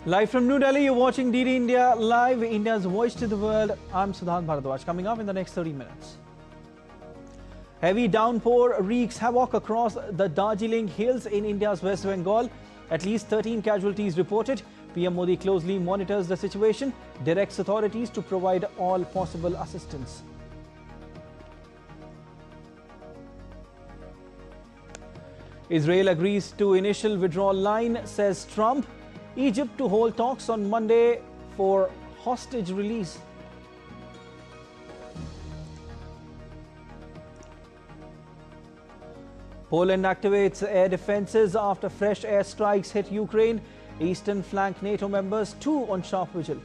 Live from New Delhi, you're watching DD India Live, India's voice to the world. I'm Prasar Bharati. Coming up in the next 30 minutes. Heavy downpour wreaks havoc across the Darjeeling Hills in India's West Bengal. At least 13 casualties reported. PM Modi closely monitors the situation, directs authorities to provide all possible assistance. Israel agrees to initial withdrawal line, says Trump. Egypt to hold talks on Monday for hostage release. Poland activates air defenses after fresh airstrikes hit Ukraine. Eastern flank NATO members too on sharp vigil.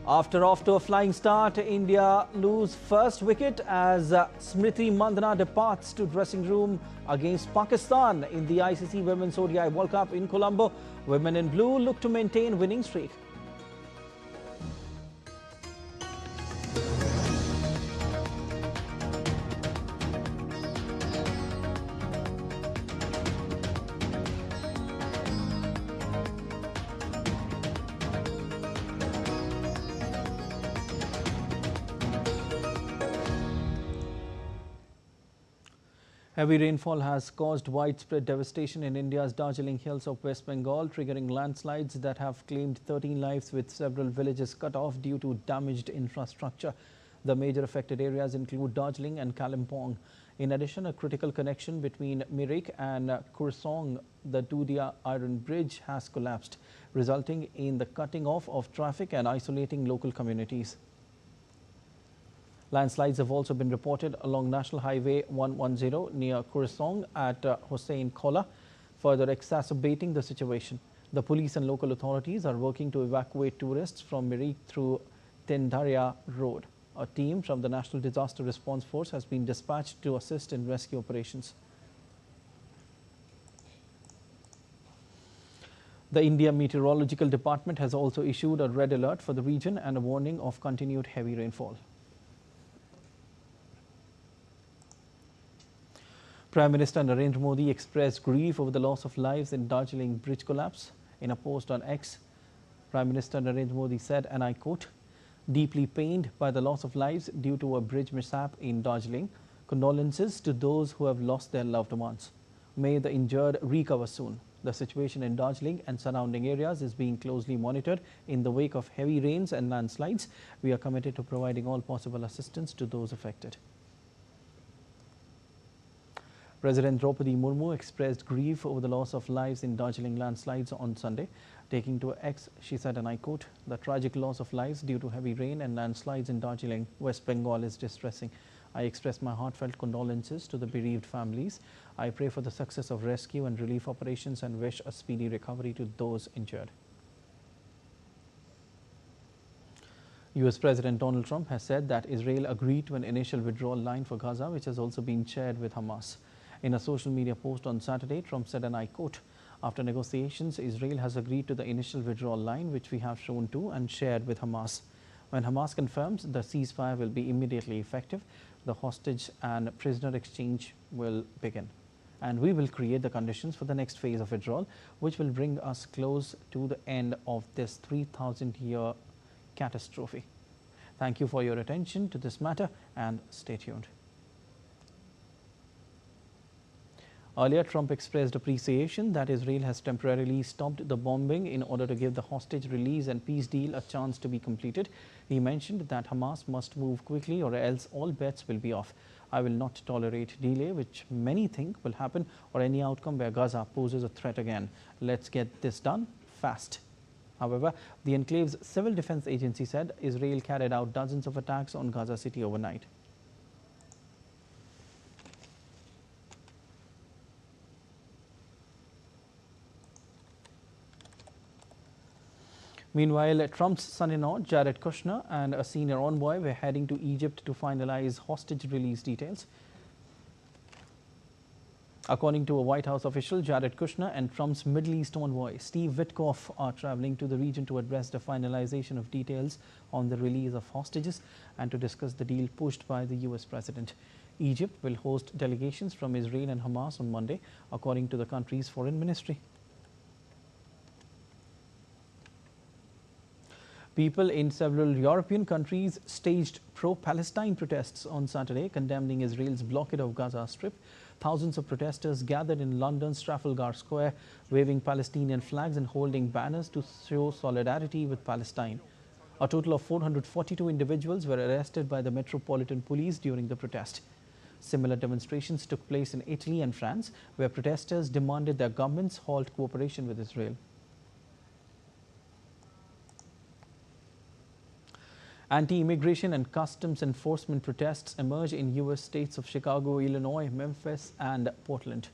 After off to a flying start, India lose first wicket as Smriti Mandhana departs to dressing room against Pakistan in the ICC Women's ODI World Cup in Colombo. Women in blue look to maintain winning streak. Heavy rainfall has caused widespread devastation in India's Darjeeling Hills of West Bengal, triggering landslides that have claimed 13 lives with several villages cut off due to damaged infrastructure. The major affected areas include Darjeeling and Kalimpong. In addition, a critical connection between Mirik and Kursong, the Dudia Iron Bridge, has collapsed, resulting in the cutting off of traffic and isolating local communities. Landslides have also been reported along National Highway 110 near Kursong at Hossain Khola, further exacerbating the situation. The police and local authorities are working to evacuate tourists from Mirik through Tendaria Road. A team from the National Disaster Response Force has been dispatched to assist in rescue operations. The India Meteorological Department has also issued a red alert for the region and a warning of continued heavy rainfall. Prime Minister Narendra Modi expressed grief over the loss of lives in Darjeeling bridge collapse. In a post on X, Prime Minister Narendra Modi said, and I quote, "Deeply pained by the loss of lives due to a bridge mishap in Darjeeling. Condolences to those who have lost their loved ones. May the injured recover soon. The situation in Darjeeling and surrounding areas is being closely monitored in the wake of heavy rains and landslides. We are committed to providing all possible assistance to those affected." President Draupadi Murmu expressed grief over the loss of lives in Darjeeling landslides on Sunday. Taking to X, she said, and I quote, "The tragic loss of lives due to heavy rain and landslides in Darjeeling, West Bengal is distressing. I express my heartfelt condolences to the bereaved families. I pray for the success of rescue and relief operations and wish a speedy recovery to those injured." US President Donald Trump has said that Israel agreed to an initial withdrawal line for Gaza, which has also been shared with Hamas. In a social media post on Saturday, Trump said, and I quote, "After negotiations, Israel has agreed to the initial withdrawal line, which we have shown to and shared with Hamas. When Hamas confirms the ceasefire will be immediately effective, the hostage and prisoner exchange will begin. And we will create the conditions for the next phase of withdrawal, which will bring us close to the end of this 3,000-year catastrophe. Thank you for your attention to this matter and stay tuned." Earlier, Trump expressed appreciation that Israel has temporarily stopped the bombing in order to give the hostage release and peace deal a chance to be completed. He mentioned that Hamas must move quickly or else all bets will be off. "I will not tolerate delay, which many think will happen, or any outcome where Gaza poses a threat again. Let's get this done fast." However, the enclave's civil defense agency said Israel carried out dozens of attacks on Gaza City overnight. Meanwhile, Trump's son-in-law, Jared Kushner, and a senior envoy were heading to Egypt to finalize hostage release details. According to a White House official, Jared Kushner and Trump's Middle East envoy, Steve Witkoff, are traveling to the region to address the finalization of details on the release of hostages and to discuss the deal pushed by the US president. Egypt will host delegations from Israel and Hamas on Monday, according to the country's foreign ministry. People in several European countries staged pro-Palestine protests on Saturday, condemning Israel's blockade of Gaza Strip. Thousands of protesters gathered in London's Trafalgar Square, waving Palestinian flags and holding banners to show solidarity with Palestine. A total of 442 individuals were arrested by the Metropolitan Police during the protest. Similar demonstrations took place in Italy and France, where protesters demanded their governments halt cooperation with Israel. Anti-immigration and customs enforcement protests emerge in U.S. states of Chicago, Illinois, Memphis, and Portland.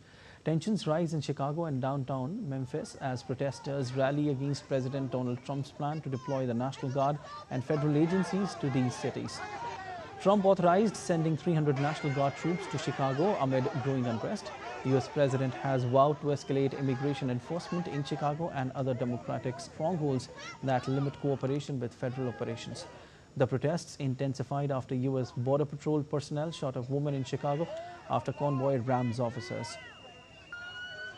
Tensions rise in Chicago and downtown Memphis as protesters rally against President Donald Trump's plan to deploy the National Guard and federal agencies to these cities. Trump authorized sending 300 National Guard troops to Chicago amid growing unrest. The U.S. president has vowed to escalate immigration enforcement in Chicago and other Democratic strongholds that limit cooperation with federal operations. The protests intensified after U.S. Border Patrol personnel shot a woman in Chicago after convoy rams officers.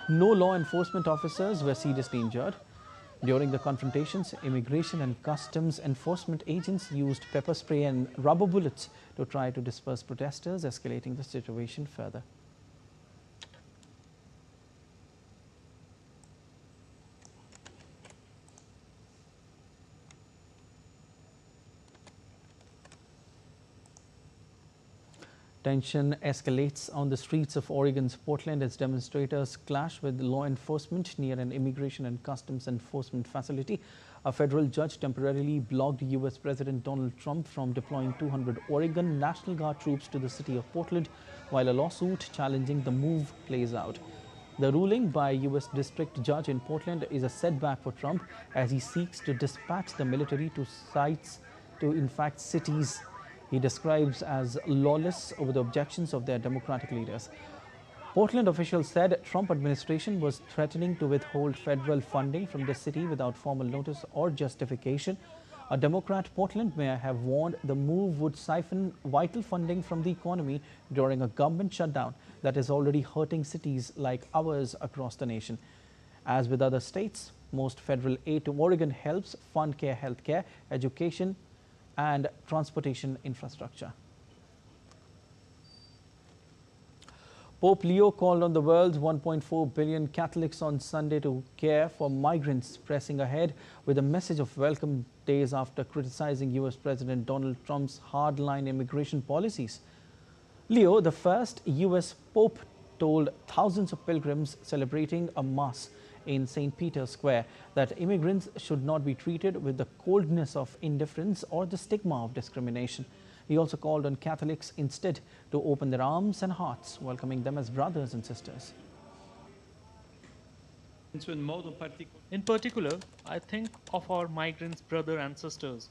No law enforcement officers were seriously injured. During the confrontations, immigration and customs enforcement agents used pepper spray and rubber bullets to try to disperse protesters, escalating the situation further. Tension escalates on the streets of Oregon's Portland as demonstrators clash with law enforcement near an immigration and customs enforcement facility. A federal judge temporarily blocked U.S. President Donald Trump from deploying 200 Oregon National Guard troops to the city of Portland, while a lawsuit challenging the move plays out. The ruling by U.S. District Judge in Portland is a setback for Trump as he seeks to dispatch the military to sites in fact cities he describes as lawless over the objections of their Democratic leaders. Portland officials said Trump administration was threatening to withhold federal funding from the city without formal notice or justification. A Democrat Portland mayor have warned the move would siphon vital funding from the economy during a government shutdown that is already hurting cities like ours across the nation. As with other states, most federal aid to Oregon helps fund healthcare, education, and transportation infrastructure. Pope Leo called on the world's 1.4 billion Catholics on Sunday to care for migrants, pressing ahead with a message of welcome days after criticizing U.S. President Donald Trump's hardline immigration policies. Leo, the first U.S. Pope, told thousands of pilgrims celebrating a Mass in St. Peter's Square that immigrants should not be treated with the coldness of indifference or the stigma of discrimination. He also called on Catholics instead to open their arms and hearts, welcoming them as brothers and sisters. In particular, I think of our migrants' brothers and sisters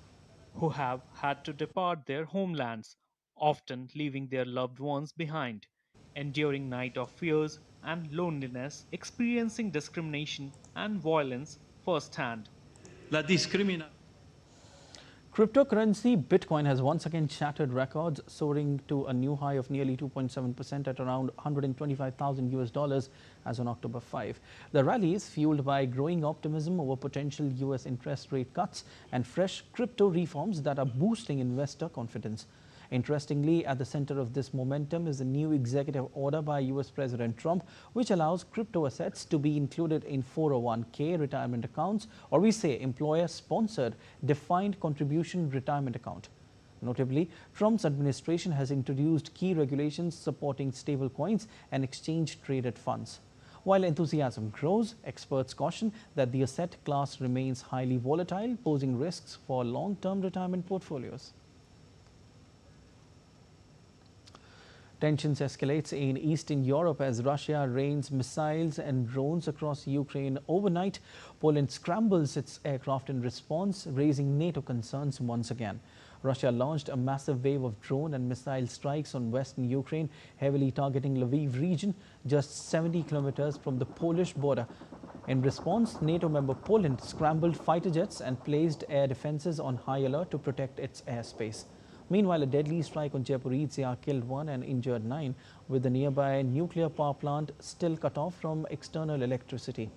who have had to depart their homelands, often leaving their loved ones behind, enduring night of fears and loneliness, experiencing discrimination and violence firsthand. Cryptocurrency Bitcoin has once again shattered records, soaring to a new high of nearly 2.7% at around $125,000 as on October 5. The rally is fueled by growing optimism over potential U.S. interest rate cuts and fresh crypto reforms that are boosting investor confidence. Interestingly, at the center of this momentum is a new executive order by U.S. President Trump, which allows crypto assets to be included in 401k retirement accounts, or we say employer-sponsored defined contribution retirement account. Notably, Trump's administration has introduced key regulations supporting stablecoins and exchange-traded funds. While enthusiasm grows, experts caution that the asset class remains highly volatile, posing risks for long-term retirement portfolios. Tensions escalate in Eastern Europe as Russia rains missiles and drones across Ukraine overnight. Poland scrambles its aircraft in response, raising NATO concerns once again. Russia launched a massive wave of drone and missile strikes on western Ukraine, heavily targeting Lviv region, just 70 kilometers from the Polish border. In response, NATO member Poland scrambled fighter jets and placed air defenses on high alert to protect its airspace. Meanwhile, a deadly strike on Zaporizhzhia killed 1 and injured 9, with the nearby nuclear power plant still cut off from external electricity.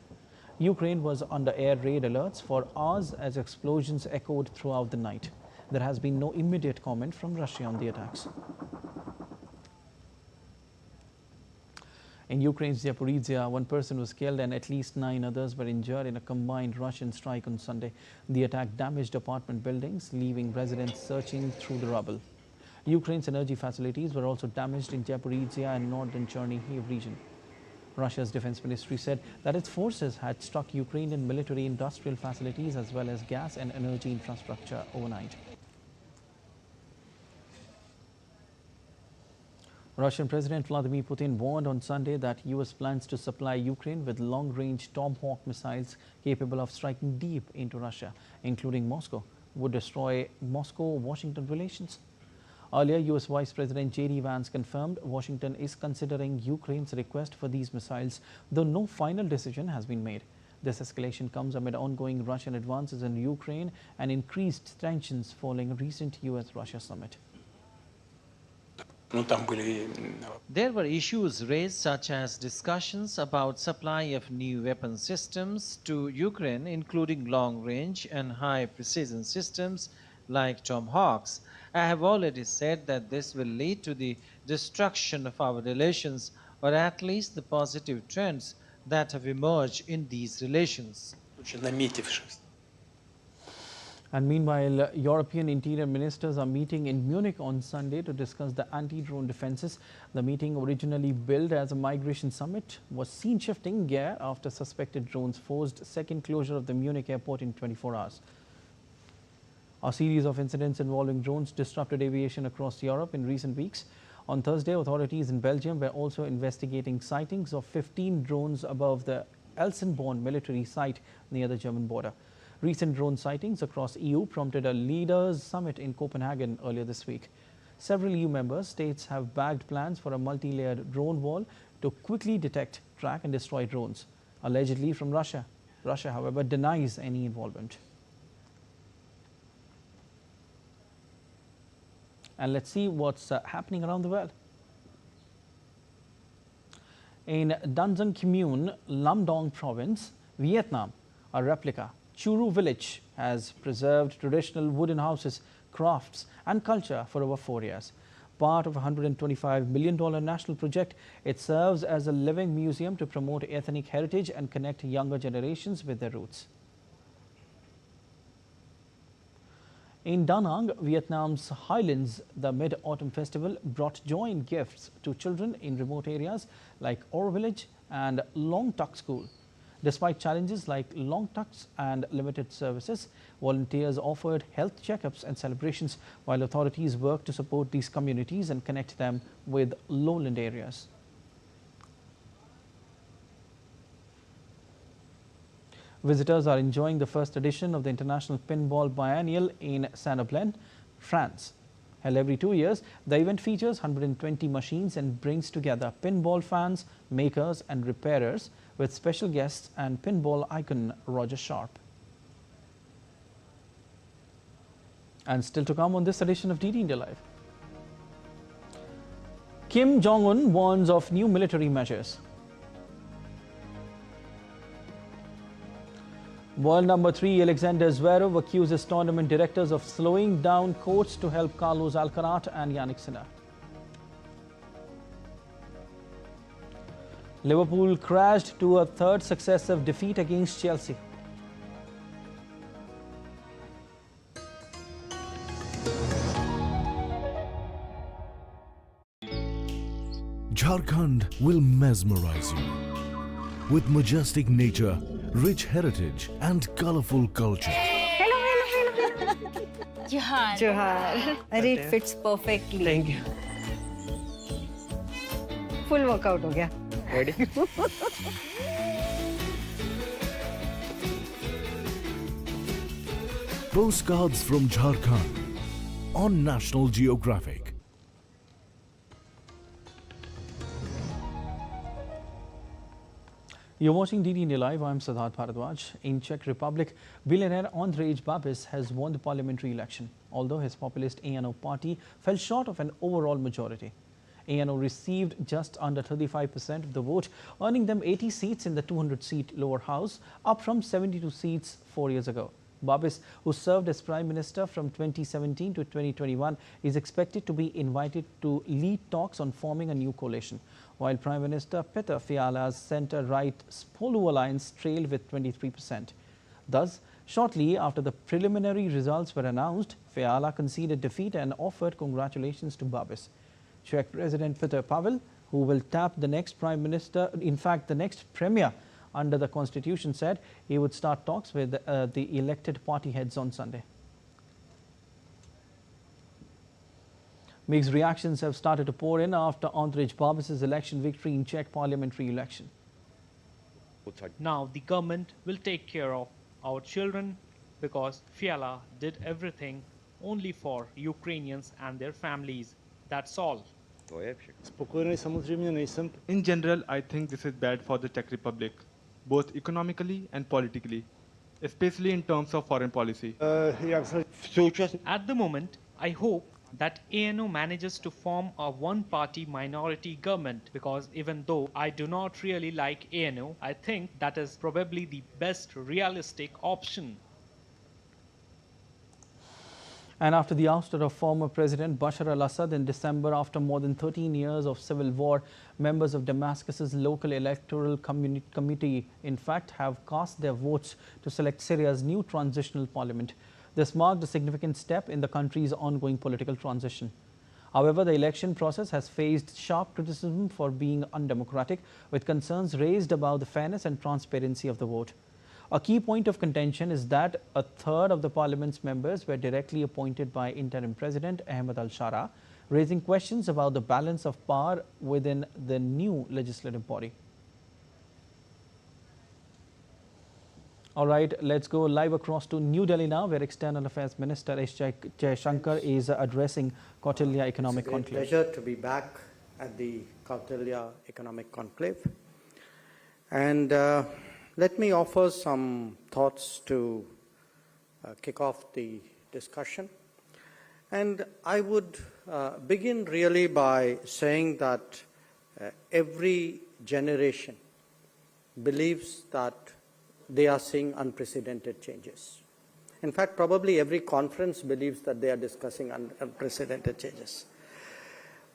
Ukraine was under air raid alerts for hours as explosions echoed throughout the night. There has been no immediate comment from Russia on the attacks. In Ukraine's Zaporizhzhia, 1 person was killed and at least 9 others were injured in a combined Russian strike on Sunday. The attack damaged apartment buildings, leaving residents searching through the rubble. Ukraine's energy facilities were also damaged in Zaporizhzhia and northern Chernihiv region. Russia's defense ministry said that its forces had struck Ukrainian military industrial facilities as well as gas and energy infrastructure overnight. Russian President Vladimir Putin warned on Sunday that US plans to supply Ukraine with long-range Tomahawk missiles capable of striking deep into Russia, including Moscow, would destroy Moscow-Washington relations. Earlier, US Vice President J.D. Vance confirmed Washington is considering Ukraine's request for these missiles, though no final decision has been made. This escalation comes amid ongoing Russian advances in Ukraine and increased tensions following a recent US-Russia summit. There were issues raised such as discussions about supply of new weapon systems to Ukraine, including long-range and high-precision systems like Tomahawks. I have already said that this will lead to the destruction of our relations, or at least the positive trends that have emerged in these relations. And meanwhile, European interior ministers are meeting in Munich on Sunday to discuss the anti-drone defenses. The meeting, originally billed as a migration summit, was seen shifting gear after suspected drones forced second closure of the Munich airport in 24 hours. A series of incidents involving drones disrupted aviation across Europe in recent weeks. On Thursday, authorities in Belgium were also investigating sightings of 15 drones above the Elsenborn military site near the German border. Recent drone sightings across EU prompted a leaders' summit in Copenhagen earlier this week. Several EU member states have bagged plans for a multi-layered drone wall to quickly detect, track and destroy drones, allegedly from Russia. Russia, however, denies any involvement. And let's see what's happening around the world. InDan Giang Commune, Lam Dong Province, Vietnam, a replica Churu village has preserved traditional wooden houses, crafts and culture for over 4 years. Part of a $125 million national project, it serves as a living museum to promote ethnic heritage and connect younger generations with their roots. In Da Nang, Vietnam's highlands, the Mid-Autumn Festival brought joy and gifts to children in remote areas like Ore Village and Long Tuc School. Despite challenges like long tucks and limited services, volunteers offered health checkups and celebrations, while authorities worked to support these communities and connect them with lowland areas. Visitors are enjoying the first edition of the International Pinball Biennial in Saint-Ouen, France. Held every 2 years, the event features 120 machines and brings together pinball fans, makers and repairers with special guests and pinball icon Roger Sharp. And still to come on this edition of DD India Live. Kim Jong-un warns of new military measures. World number 3 Alexander Zverev accuses tournament directors of slowing down courts to help Carlos Alcaraz and Yannick Sinner. Liverpool crashed to a third successive defeat against Chelsea. Jharkhand will mesmerize you with majestic nature, rich heritage and colorful culture. Hello. Johar. Johar. It fits perfectly. Thank you. Full workout हो गया. Ready? Postcards from Jharkhand on National Geographic. You're watching DD India Live. I'm Siddharth Bharadwaj. In Czech Republic, billionaire Andrej Babis has won the parliamentary election. although his populist ANO party fell short of an overall majority. ANO received just under 35% of the vote, earning them 80 seats in the 200-seat lower house, up from 72 seats 4 years ago. Babis, who served as Prime Minister from 2017 to 2021, is expected to be invited to lead talks on forming a new coalition, while Prime Minister Peter Fiala's centre-right Spolu alliance trailed with 23%. Thus, shortly after the preliminary results were announced, Fiala conceded defeat and offered congratulations to Babis. Czech President Petr Pavel, who will tap the next Prime Minister, in fact the next Premier under the Constitution, said he would start talks with the elected party heads on Sunday. Mixed reactions have started to pour in after Andrej Babis's election victory in Czech parliamentary election. Now the government will take care of our children because Fiala did everything only for Ukrainians and their families. That's all. In general, I think this is bad for the Czech Republic, both economically and politically, especially in terms of foreign policy. At the moment, I hope that ANO manages to form a one-party minority government, because even though I do not really like ANO, I think that is probably the best realistic option. And after the ouster of former President Bashar al-Assad in December, after more than 13 years of civil war, members of Damascus's local electoral committee, in fact, have cast their votes to select Syria's new transitional parliament. This marked a significant step in the country's ongoing political transition. However, the election process has faced sharp criticism for being undemocratic, with concerns raised about the fairness and transparency of the vote. A key point of contention is that a third of the parliament's members were directly appointed by interim President Ahmed al-Shara, raising questions about the balance of power within the new legislative body. All right, let's go live across to New Delhi now, where External Affairs Minister S. Jaishankar is addressing Kautilya Economic Conclave. It's a great pleasure to be back at the Kautilya Economic Conclave. And let me offer some thoughts to kick off the discussion. And I would begin really by saying that every generation believes that they are seeing unprecedented changes. In fact, probably every conference believes that they are discussing unprecedented changes.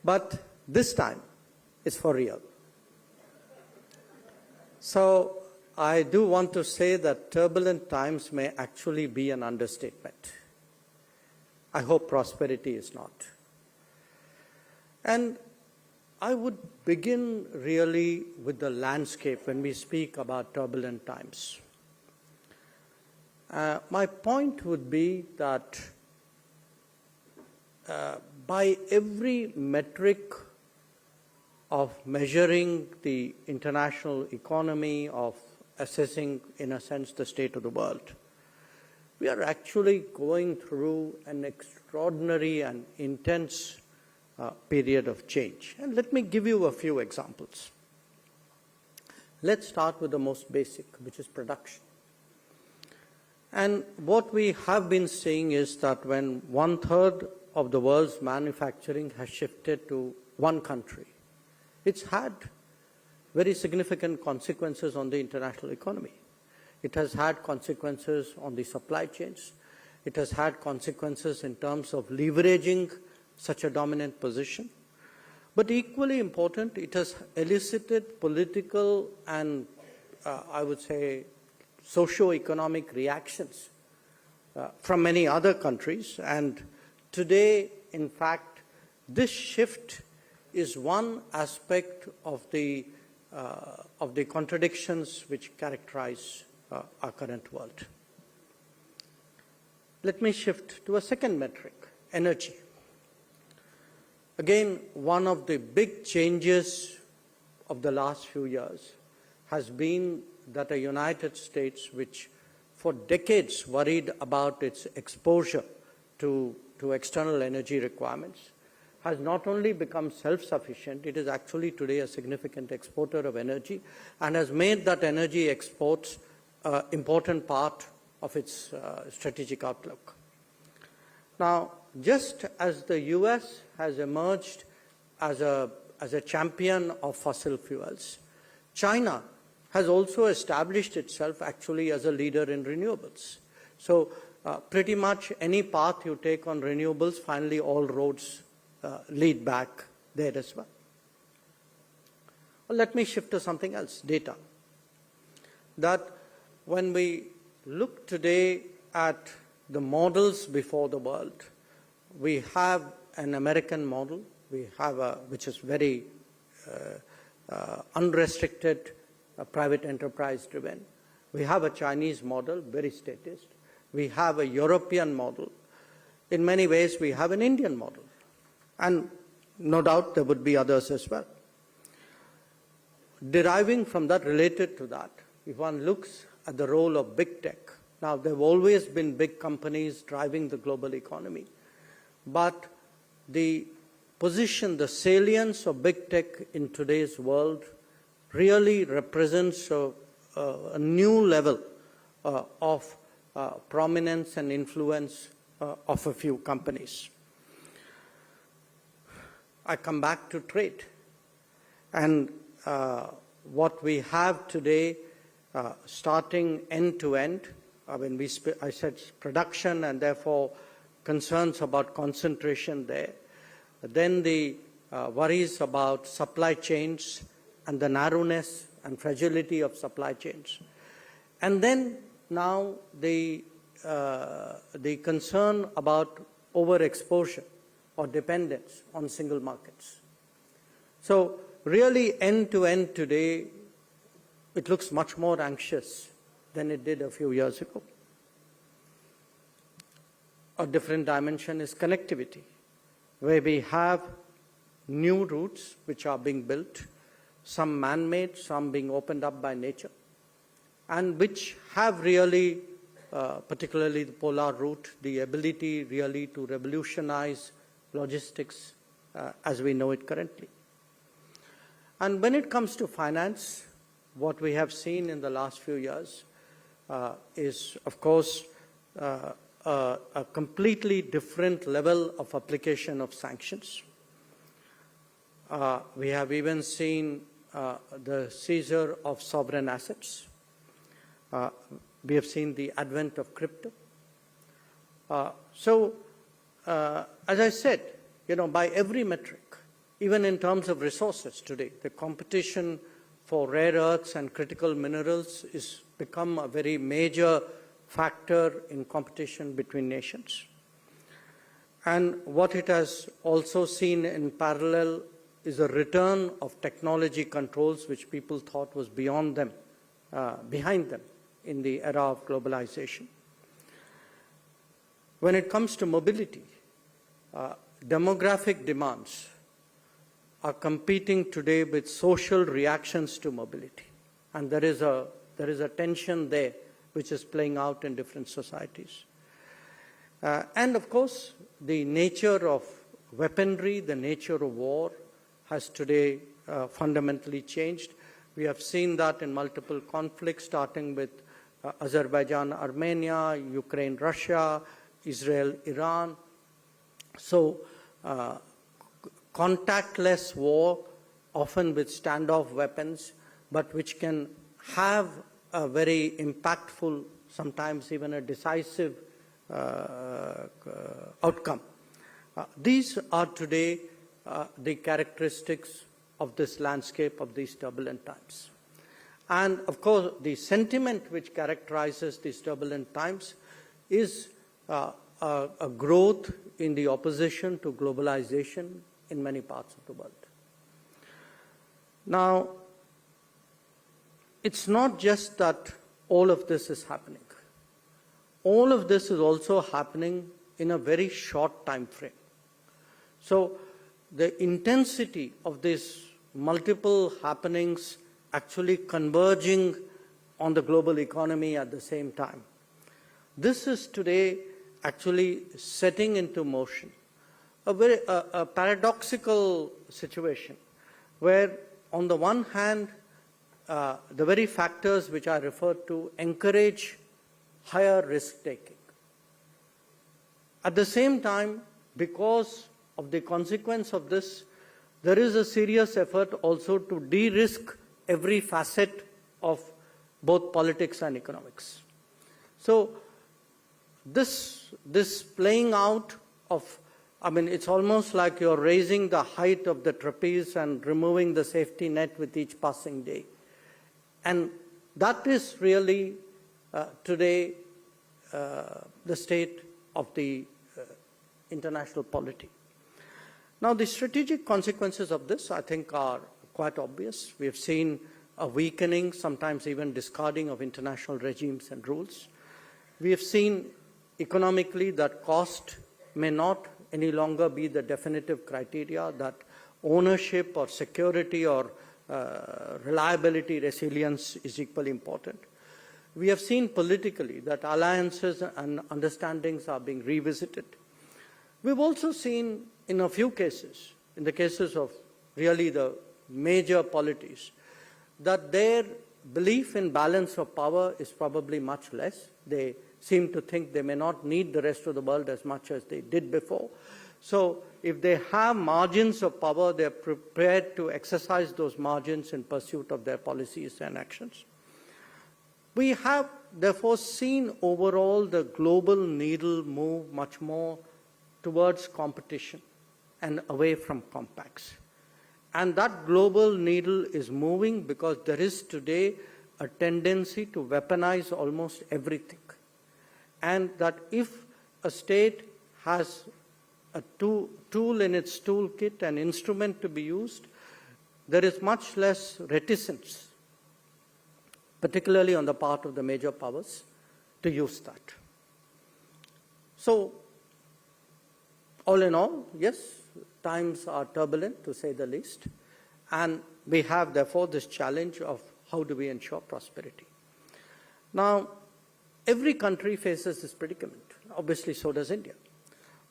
But this time, it's for real. So I do want to say that turbulent times may actually be an understatement. I hope prosperity is not. And I would begin really with the landscape when we speak about turbulent times. My point would be that by every metric of measuring the international economy, of assessing, in a sense, the state of the world, we are actually going through an extraordinary and intense period of change. And let me give you a few examples. Let's start with the most basic, which is production. And what we have been seeing is that when 1/3 of the world's manufacturing has shifted to one country, it's had very significant consequences on the international economy. It has had consequences on the supply chains. It has had consequences in terms of leveraging such a dominant position. But equally important, it has elicited political and, I would say, socio-economic reactions from many other countries. And today, in fact, this shift is one aspect of the contradictions which characterize our current world. Let me shift to a second metric, energy. Again, one of the big changes of the last few years has been that the United States, which for decades worried about its exposure to external energy requirements, has not only become self-sufficient, it is actually today a significant exporter of energy and has made that energy exports an important part of its strategic outlook. Now, just as the US has emerged as a champion of fossil fuels, China has also established itself actually as a leader in renewables. So pretty much any path you take on renewables, finally all roads lead back there as well. Well, let me shift to something else, data. That when we look today at the models before the world, we have an American model, we have which is very unrestricted, private enterprise driven. We have a Chinese model, very statist. We have a European model. In many ways, we have an Indian model. And no doubt there would be others as well. Deriving from that, related to that, if one looks at the role of big tech, now there have always been big companies driving the global economy, but the position, the salience of big tech in today's world really represents a new level of prominence and influence of a few companies. I come back to trade. And what we have today, starting end to end, I said production and therefore concerns about concentration there. Then the worries about supply chains and the narrowness and fragility of supply chains. And then now the concern about overexposure or dependence on single markets. So really end to end today, it looks much more anxious than it did a few years ago. A different dimension is connectivity, where we have new routes which are being built, some man-made, some being opened up by nature, and which have really, particularly the polar route, the ability really to revolutionize logistics as we know it currently. And when it comes to finance, what we have seen in the last few years is, of course, a completely different level of application of sanctions. We have even seen the seizure of sovereign assets. We have seen the advent of crypto. So, as I said, by every metric, even in terms of resources today, the competition for rare earths and critical minerals has become a very major factor in competition between nations. And what it has also seen in parallel is a return of technology controls which people thought was beyond them, behind them in the era of globalization. When it comes to mobility, demographic demands are competing today with social reactions to mobility. And there is a tension there which is playing out in different societies. And of course, the nature of weaponry, the nature of war has today fundamentally changed. We have seen that in multiple conflicts, starting with Azerbaijan, Armenia, Ukraine, Russia, Israel, Iran. So contactless war, often with standoff weapons, but which can have a very impactful, sometimes even a decisive outcome. These are today the characteristics of this landscape of these turbulent times. And of course, the sentiment which characterizes these turbulent times is a growth in the opposition to globalization in many parts of the world. Now, it's not just that all of this is happening. All of this is also happening in a very short time frame. So the intensity of these multiple happenings actually converging on the global economy at the same time. This is today actually setting into motion a very paradoxical situation where on the one hand, the very factors which I referred to encourage higher risk taking. At the same time, because of the consequence of this, there is a serious effort also to de-risk every facet of both politics and economics. So this playing out of, I mean, it's almost like you're raising the height of the trapeze and removing the safety net with each passing day. And that is really today the state of the international polity. Now, the strategic consequences of this, I think, are quite obvious. We have seen a weakening, sometimes even discarding of international regimes and rules. We have seen economically that cost may not any longer be the definitive criteria, that ownership or security or reliability, resilience is equally important. We have seen politically that alliances and understandings are being revisited. We've also seen in a few cases, in the cases of really the major polities, that their belief in balance of power is probably much less. They seem to think they may not need the rest of the world as much as they did before. So if they have margins of power, they're prepared to exercise those margins in pursuit of their policies and actions. We have therefore seen overall the global needle move much more towards competition and away from compacts. And that global needle is moving because there is today a tendency to weaponize almost everything. And that if a state has a tool in its toolkit, an instrument to be used, there is much less reticence, particularly on the part of the major powers, to use that. So, all in all, yes, times are turbulent, to say the least, and we have, therefore, this challenge of how do we ensure prosperity. Now, every country faces this predicament. Obviously, so does India.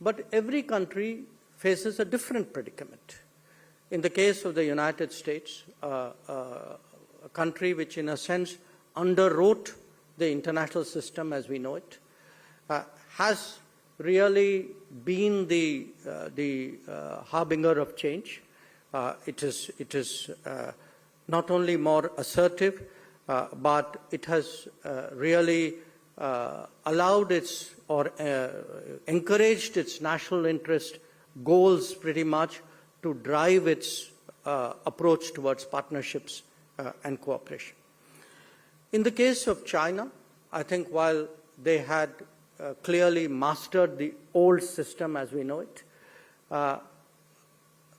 But every country faces a different predicament. In the case of the United States, a country which, in a sense, underwrote the international system as we know it, has really been the harbinger of change. It is not only more assertive, but it has really allowed its or encouraged its national interest goals pretty much to drive its approach towards partnerships and cooperation. In the case of China, I think while they had clearly mastered the old system as we know it,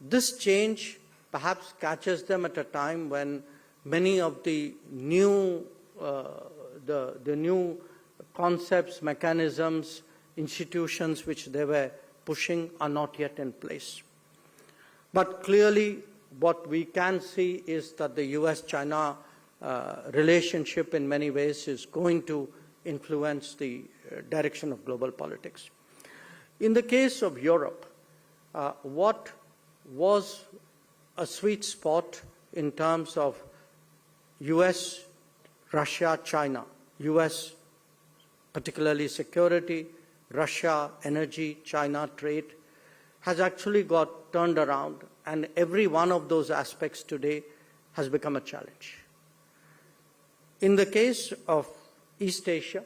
this change perhaps catches them at a time when many of the new new concepts, mechanisms, institutions which they were pushing are not yet in place. But clearly what we can see is that the US-China relationship in many ways is going to influence the direction of global politics. In the case of Europe, what was a sweet spot in terms of US, Russia, China, US particularly security, Russia energy, China trade, has actually got turned around, and every one of those aspects today has become a challenge. In the case of East Asia,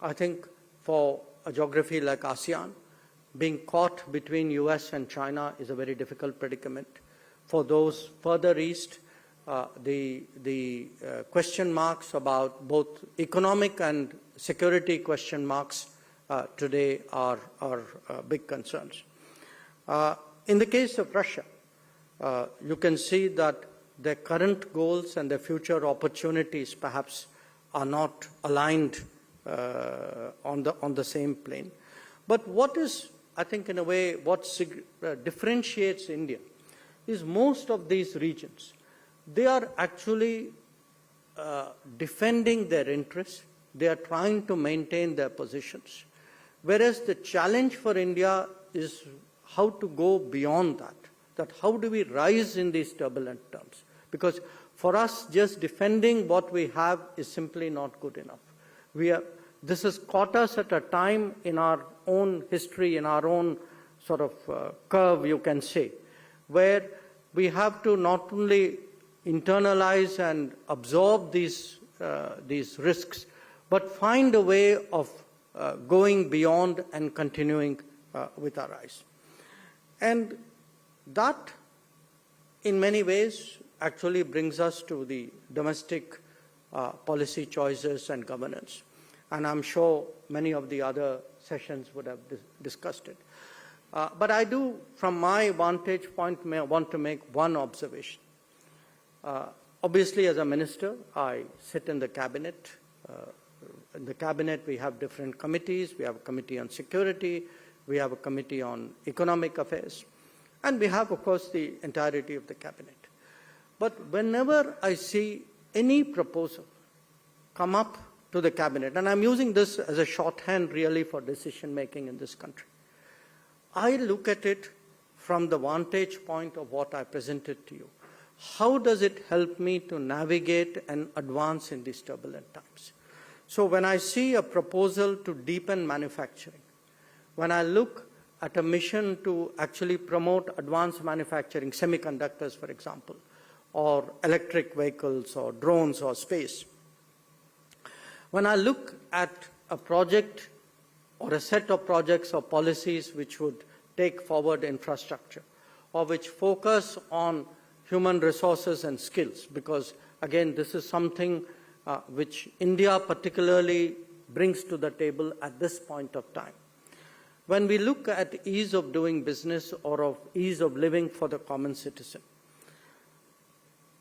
I think for a geography like ASEAN, being caught between US and China is a very difficult predicament. For those further east, the question marks about both economic and security question marks today are big concerns. In the case of Russia, you can see that their current goals and their future opportunities perhaps are not aligned on the same plane. But what is, I think in a way, what differentiates India is most of these regions, they are actually defending their interests. They are trying to maintain their positions. Whereas the challenge for India is how to go beyond that how do we rise in these turbulent terms? Because for us, just defending what we have is simply not good enough. this has caught us at a time in our own history, in our own sort of curve, you can say, where we have to not only internalize and absorb these risks, but find a way of going beyond and continuing with our eyes. And that, in many ways, actually brings us to the domestic policy choices and governance. And I'm sure many of the other sessions would have discussed it. But I do, from my vantage point, want to make one observation. Obviously, as a minister, I sit in the cabinet. In the cabinet, we have different committees. We have a committee on security. We have a committee on economic affairs. And we have, of course, the entirety of the cabinet. But whenever I see any proposal come up to the cabinet, and I'm using this as a shorthand really for decision making in this country, I look at it from the vantage point of what I presented to you. How does it help me to navigate and advance in these turbulent times? So when I see a proposal to deepen manufacturing, when I look at a mission to actually promote advanced manufacturing, semiconductors, for example, or electric vehicles or drones or space, when I look at a project or a set of projects or policies which would take forward infrastructure or which focus on human resources and skills, because again, this is something which India particularly brings to the table at this point of time. When we look at ease of doing business or of ease of living for the common citizen,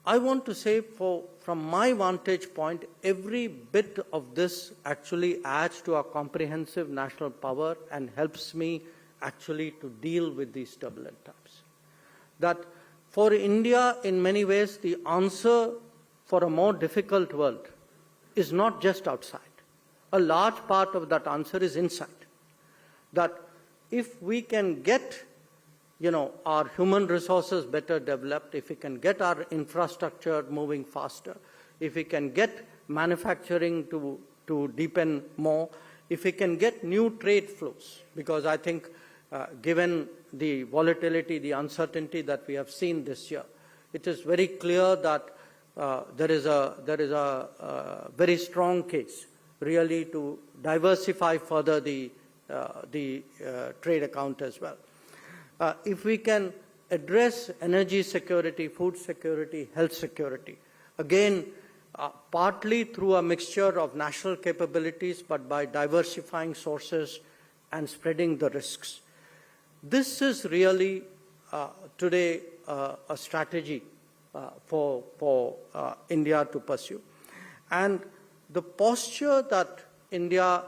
I want to say from my vantage point, every bit of this actually adds to our comprehensive national power and helps me actually to deal with these turbulent times. That for India, in many ways, the answer for a more difficult world is not just outside. A large part of that answer is inside. That if we can get our human resources better developed, if we can get our infrastructure moving faster, if we can get manufacturing to deepen more, if we can get new trade flows, because I think given the volatility, the uncertainty that we have seen this year, it is very clear that there is a very strong case really to diversify further the trade account as well. If we can address energy security, food security, health security, again, partly through a mixture of national capabilities, but by diversifying sources and spreading the risks. This is really today a strategy for India to pursue. And the posture that India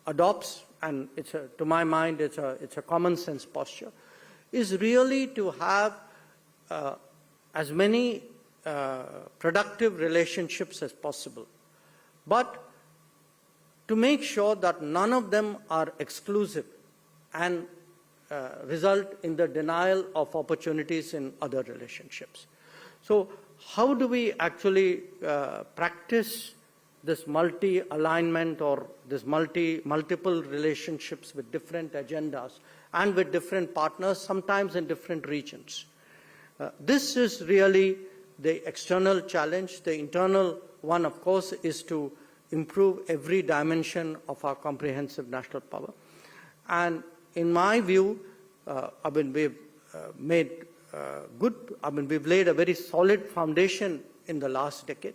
adopts, and to my mind it's a common sense posture, is really to have as many productive relationships as possible, but to make sure that none of them are exclusive and result in the denial of opportunities in other relationships. So how do we actually practice this multi-alignment or this multiple relationships with different agendas and with different partners, sometimes in different regions? This is really the external challenge. The internal one, of course, is to improve every dimension of our comprehensive national power. And in my view, we've laid a very solid foundation in the last decade.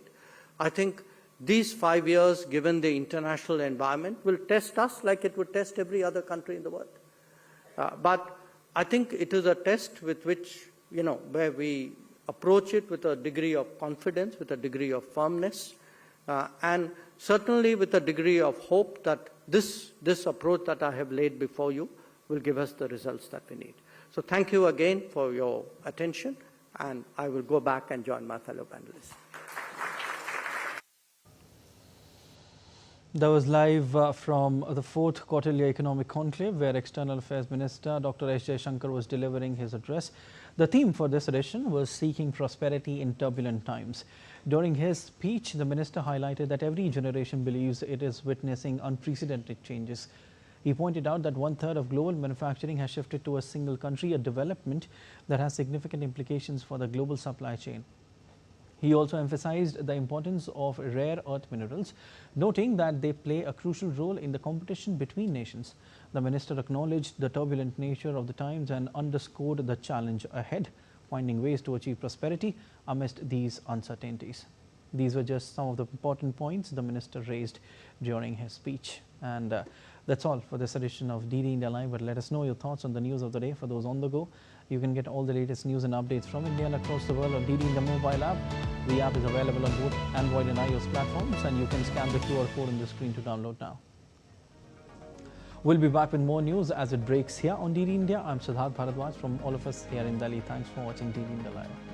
I think these 5 years, given the international environment, will test us like it would test every other country in the world. But I think it is a test with which, where we approach it with a degree of confidence, with a degree of firmness, and certainly with a degree of hope that this approach that I have laid before you will give us the results that we need. So thank you again for your attention, and I will go back and join my fellow panelists. That was live from the 4th Kautilya Economic Conclave, where External Affairs Minister Dr. S. Jaishankar was delivering his address. The theme for this edition was seeking prosperity in turbulent times. During his speech, the minister highlighted that every generation believes it is witnessing unprecedented changes. He pointed out that 1/3 of global manufacturing has shifted to a single country, a development that has significant implications for the global supply chain. He also emphasized the importance of rare earth minerals, noting that they play a crucial role in the competition between nations. The minister acknowledged the turbulent nature of the times and underscored the challenge ahead, finding ways to achieve prosperity amidst these uncertainties. These were just some of the important points the minister raised during his speech. And that's all for this edition of DD India Live. But let us know your thoughts on the news of the day. For those on the go, you can get all the latest news and updates from India and across the world on DD India mobile app. The app is available on both Android and iOS platforms, and you can scan the QR code on the screen to download now. We'll be back with more news as it breaks here on DD India. I'm Siddharth Bharadwaj from all of us here in Delhi. Thanks for watching DD India Live.